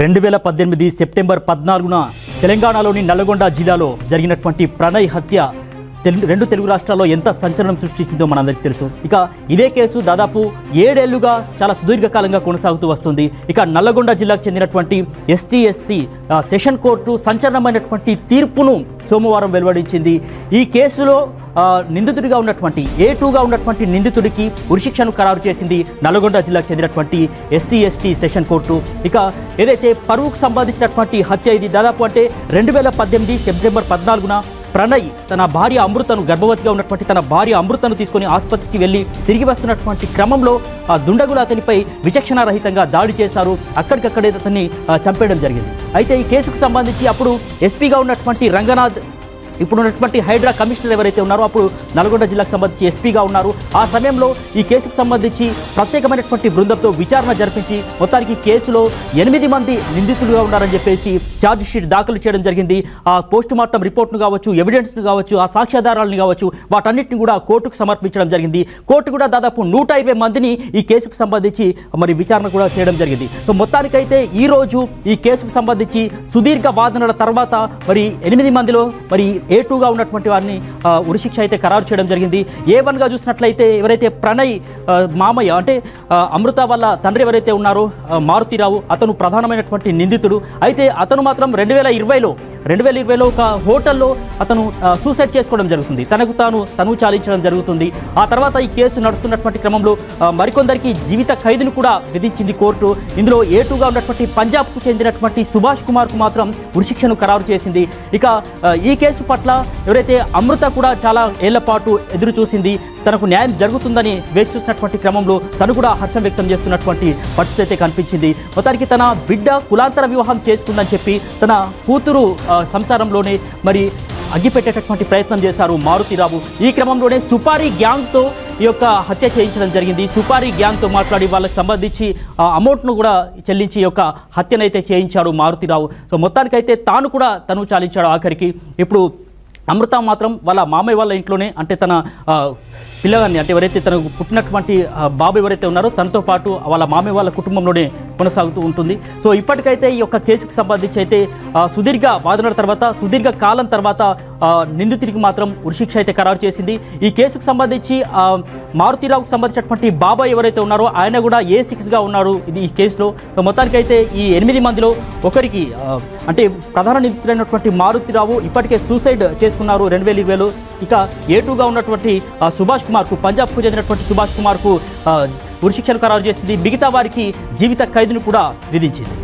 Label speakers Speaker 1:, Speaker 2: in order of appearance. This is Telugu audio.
Speaker 1: 2018 సెప్టెంబర్ 14న తెలంగాణలోని నల్లగొండ జిల్లాలో జరిగినటువంటి ప్రణయ్ హత్య రెండు తెలుగు రాష్ట్రాల్లో ఎంత సంచలనం సృష్టించిందో మనందరికీ తెలుసు. ఇక ఇదే కేసు దాదాపు 7 ఏళ్లుగా చాలా సుదీర్ఘకాలంగా కొనసాగుతూ వస్తుంది. ఇక నల్లగొండ జిల్లాకు చెందినటువంటి ఎస్టీ/ఎస్సీ సెషన్ కోర్టు సంచలనమైనటువంటి తీర్పును సోమవారం వెలువడించింది. ఈ కేసులో నిందితుడిగా ఉన్నటువంటి A2గా ఉన్నటువంటి నిందితుడికి ఉరిశిక్షను ఖరారు చేసింది నల్లగొండ జిల్లాకు చెందినటువంటి SC/ST సెషన్ కోర్టు. ఇక ఏదైతే పరువుకు సంబంధించినటువంటి హత్య ఇది దాదాపు అంటే 2018 సెప్టెంబర్ 14న ప్రణయ్ తన భార్య అమృతను గర్భవతిగా ఉన్నటువంటి తన భార్య అమృతను తీసుకొని ఆసుపత్రికి వెళ్ళి తిరిగి వస్తున్నటువంటి క్రమంలో దుండగులు అతనిపై విచక్షణారహితంగా దాడి చేశారు. అక్కడికక్కడే అతన్ని చంపేయడం జరిగింది. అయితే ఈ కేసుకు సంబంధించి అప్పుడు ఎస్పీగా ఉన్నటువంటి రంగనాథ్ ఇప్పుడు ఉన్నటువంటి హైడ్రా కమిషనర్ ఎవరైతే ఉన్నారో అప్పుడు నల్గొండ జిల్లాకు సంబంధించి ఎస్పీగా ఉన్నారు. ఆ సమయంలో ఈ కేసుకు సంబంధించి ప్రత్యేకమైనటువంటి బృందంతో విచారణ జరిపించి మొత్తానికి కేసులో 8 మంది నిందితులుగా ఉన్నారని చెప్పేసి ఛార్జ్ షీట్ దాఖలు చేయడం జరిగింది. ఆ పోస్ట్ మార్టం రిపోర్ట్ను కావచ్చు, ఎవిడెన్స్ను కావచ్చు, ఆ సాక్ష్యాధారాలను కావచ్చు, వాటన్నిటిని కూడా కోర్టుకు సమర్పించడం జరిగింది. కోర్టు కూడా దాదాపు 120 మందిని ఈ కేసుకు సంబంధించి మరి విచారణ కూడా చేయడం జరిగింది. సో మొత్తానికైతే ఈరోజు ఈ కేసుకు సంబంధించి సుదీర్ఘ వాదనల తర్వాత మరి 8 మందిలో మరి A2గా ఉన్నటువంటి వారిని ఉరిశిక్ష అయితే ఖరారు చేయడం జరిగింది. A1గా చూసినట్లయితే ఎవరైతే ప్రణయ్ మామయ్య అంటే అమృత వాళ్ళ తండ్రి ఎవరైతే ఉన్నారో మారుతిరావు అతను ప్రధానమైనటువంటి నిందితుడు. అయితే అతను మాత్రం 2020లో ఒక హోటల్లో అతను సూసైడ్ చేసుకోవడం జరుగుతుంది. తను చాలించడం జరుగుతుంది. ఆ తర్వాత ఈ కేసు నడుస్తున్నటువంటి క్రమంలో మరికొందరికి జీవిత ఖైదును కూడా విధించింది కోర్టు. ఇందులో A2గా ఉన్నటువంటి పంజాబ్కు చెందినటువంటి సుభాష్ కుమార్కు మాత్రం ఉరిశిక్షను ఖరారు చేసింది. ఇక ఈ కేసు పట్ల ఎవరైతే అమృత కూడా చాలా ఏళ్ల పాటు ఎదురు చూసింది, తనకు న్యాయం జరుగుతుందని వేచి చూసినటువంటి క్రమంలో తను కూడా హర్షం వ్యక్తం చేస్తున్నటువంటి పరిస్థితి అయితే కనిపించింది. మొత్తానికి తన బిడ్డ కులాంతర వివాహం చేసుకుందని చెప్పి తన కూతురు సంసారంలోనే మరి అగ్గిపెట్టేటటువంటి ప్రయత్నం చేశారు మారుతిరావు. ఈ క్రమంలోనే సుపారీ గ్యాంగ్తో ఈ యొక్క హత్య చేయించడం జరిగింది. సుపారీ గ్యాంగ్తో మాట్లాడి వాళ్ళకి సంబంధించి అమౌంట్ను కూడా చెల్లించి యొక్క హత్యనైతే చేయించాడు మారుతిరావు. సో మొత్తానికైతే తను చాలించాడు ఆఖరికి. ఇప్పుడు అమృత మాత్రం వాళ్ళ మామయ్య వాళ్ళ ఇంట్లోనే అంటే తన పిల్లగాన్ని అంటే ఎవరైతే తనకు పుట్టినటువంటి బాబు ఎవరైతే ఉన్నారో తనతో పాటు వాళ్ళ మామయ్య వాళ్ళ కుటుంబంలోనే కొనసాగుతూ ఉంటుంది. సో ఇప్పటికైతే ఈ యొక్క కేసుకు సంబంధించి అయితే సుదీర్ఘ వాదనల తర్వాత సుదీర్ఘ కాలం తర్వాత నిందితుడికి మాత్రం ఉరిశిక్ష అయితే ఖరారు చేసింది. ఈ కేసుకు సంబంధించి మారుతిరావుకు సంబంధించినటువంటి బాబాయ్ ఎవరైతే ఉన్నారో ఆయన కూడా A6గా ఉన్నారు ఈ కేసులో. మొత్తానికైతే ఈ 8 మందిలో ఒకరికి అంటే ప్రధాన నిందితుడైనటువంటి మారుతిరావు ఇప్పటికే సూసైడ్ చేసుకున్నారు 2020లో. ఇక A2గా ఉన్నటువంటి సుభాష్ కుమార్కు పంజాబ్కు చెందినటువంటి సుభాష్ కుమార్కు ఉరిశిక్షను ఖరారు చేసింది. మిగతా వారికి జీవిత ఖైదును కూడా విధించింది.